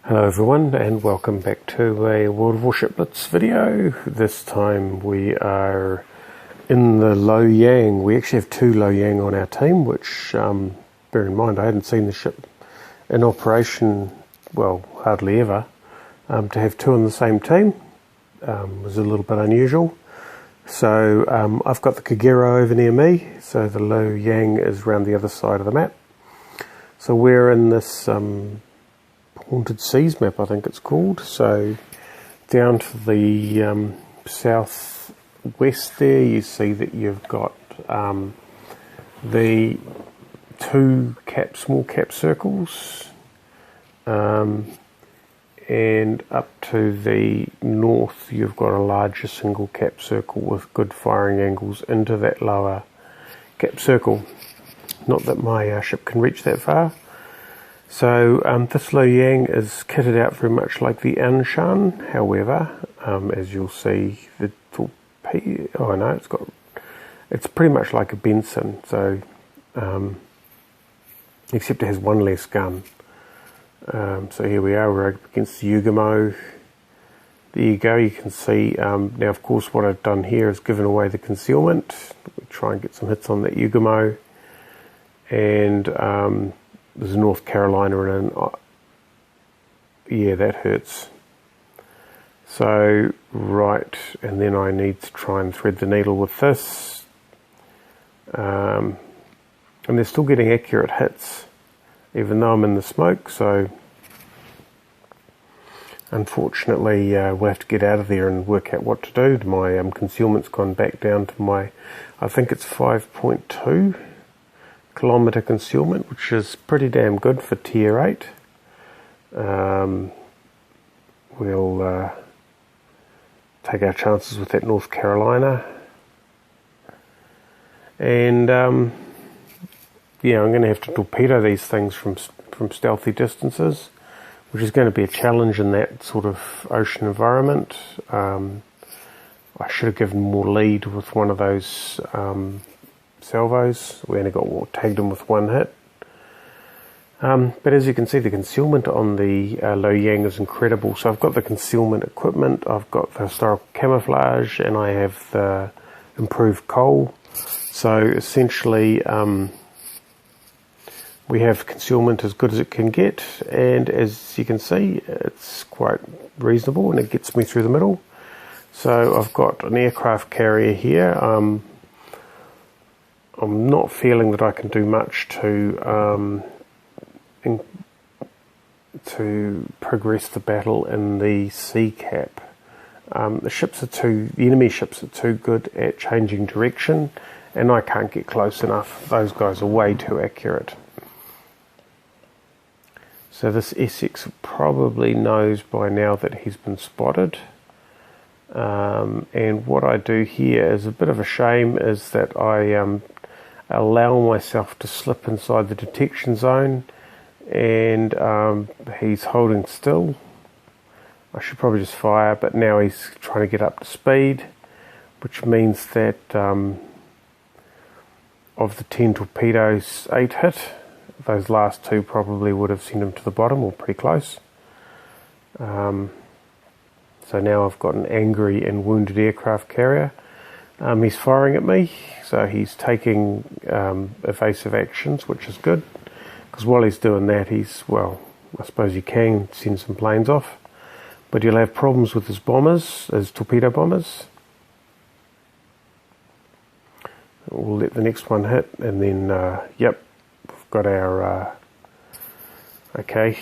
Hello everyone, and welcome back to a World of Warship Blitz video. This time we are in the Low Yang. We actually have two Low Yang on our team, which, bear in mind, I hadn't seen the ship in operation, well, hardly ever. To have two on the same team was a little bit unusual. So I've got the Kagero over near me, so the Low Yang is around the other side of the map. So we're in this Haunted Seas map, I think it's called. So down to the southwest there, you see that you've got the two small cap circles, and up to the north you've got a larger single cap circle with good firing angles into that lower cap circle. Not that my ship can reach that far. So this Low Yang is kitted out very much like the Anshan. However, as you'll see, the torpedo, it's pretty much like a Benson. So except it has one less gun. So here we are, we're up against the Yugamo. There you go, you can see, now of course what I've done here is given away the concealment. We try and get some hits on that Yugamo. And there's North Carolina and yeah, that hurts. So, right, and then I need to try and thread the needle with this. And they're still getting accurate hits, even though I'm in the smoke, so unfortunately we'll have to get out of there and work out what to do. My concealment's gone back down to my, I think it's 5.2 kilometre concealment, which is pretty damn good for tier 8. We'll take our chances with that North Carolina, and yeah, I'm going to have to torpedo these things from stealthy distances, which is going to be a challenge in that sort of ocean environment. I should have given more lead with one of those salvos. We only got tagged in with one hit. But as you can see, the concealment on the Low Yang is incredible. So I've got the concealment equipment, I've got the historical camouflage, and I have the improved coal. So essentially we have concealment as good as it can get, and as you can see, it's quite reasonable and it gets me through the middle. So I've got an aircraft carrier here. I'm not feeling that I can do much to progress the battle in the sea cap. The enemy ships are too good at changing direction, and I can't get close enough. Those guys are way too accurate. So this Essex probably knows by now that he's been spotted. And what I do here is a bit of a shame, is that I allow myself to slip inside the detection zone, and he's holding still. I should probably just fire, but now he's trying to get up to speed, which means that of the 10 torpedoes, 8 hit. Those last 2 probably would have sent him to the bottom, or pretty close. So now I've got an angry and wounded aircraft carrier. He's firing at me, so he's taking evasive actions, which is good, because while he's doing that, well, I suppose you can send some planes off, but you'll have problems with his bombers, his torpedo bombers. We'll let the next one hit, and then, yep, we've got our, okay,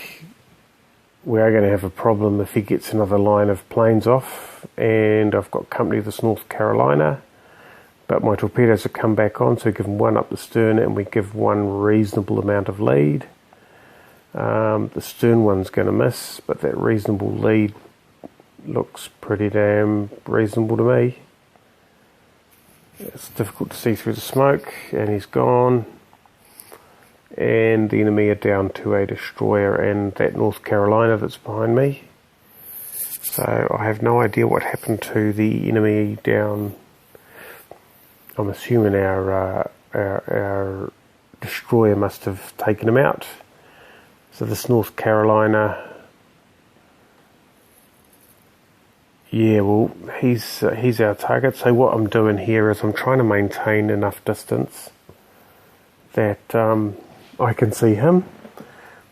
we are going to have a problem if he gets another line of planes off, and I've got company of this North Carolina, but my torpedoes have come back on, so we give them one up the stern and we give one reasonable amount of lead. The stern one's going to miss, but that reasonable lead looks pretty damn reasonable to me. It's difficult to see through the smoke, and he's gone. And the enemy are down to a destroyer and that North Carolina that's behind me. So I have no idea what happened to the enemy down. I'm assuming our destroyer must have taken him out. So this North Carolina Yeah, well, he's our target. So what I'm doing here is I'm trying to maintain enough distance that I can see him,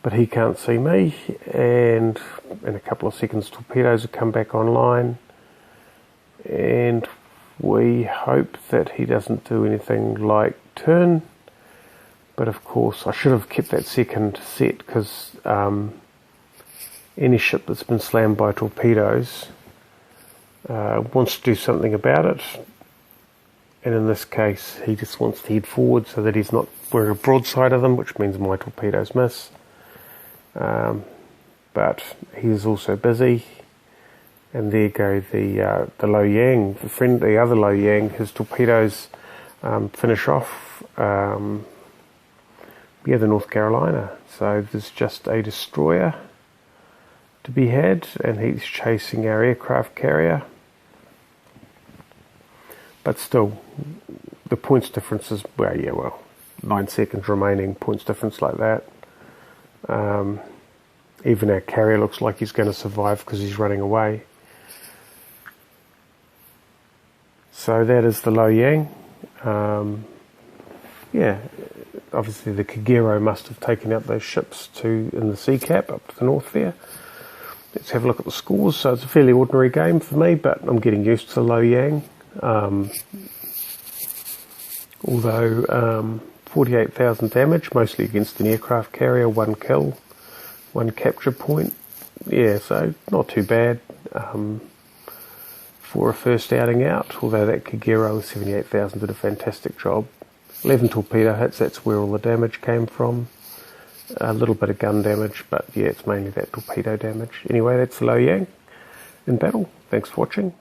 but he can't see me. And in a couple of seconds, torpedoes will come back online, and we hope that he doesn't do anything like turn. But of course, I should have kept that second set, because any ship that's been slammed by torpedoes wants to do something about it, and in this case he just wants to head forward so that he's not wearing a broadside of them, which means my torpedoes miss. But he is also busy, and there go the Low Yang, the other Low Yang. His torpedoes finish off the North Carolina. So there's just a destroyer to be had, and he's chasing our aircraft carrier. But still, the points difference is, 9 seconds remaining, points difference like that. Even our carrier looks like he's going to survive because he's running away. So that is the Low Yang. Obviously the Kagero must have taken out those ships in the sea cap up to the north there. Let's have a look at the scores. So it's a fairly ordinary game for me, but I'm getting used to the Low Yang. Although 48,000 damage, mostly against an aircraft carrier, 1 kill, 1 capture point. Yeah, so not too bad for a first outing out, although that Kagero with 78,000 did a fantastic job. 11 torpedo hits, that's where all the damage came from. A little bit of gun damage, but yeah, it's mainly that torpedo damage. Anyway, that's the Low Yang in battle. Thanks for watching.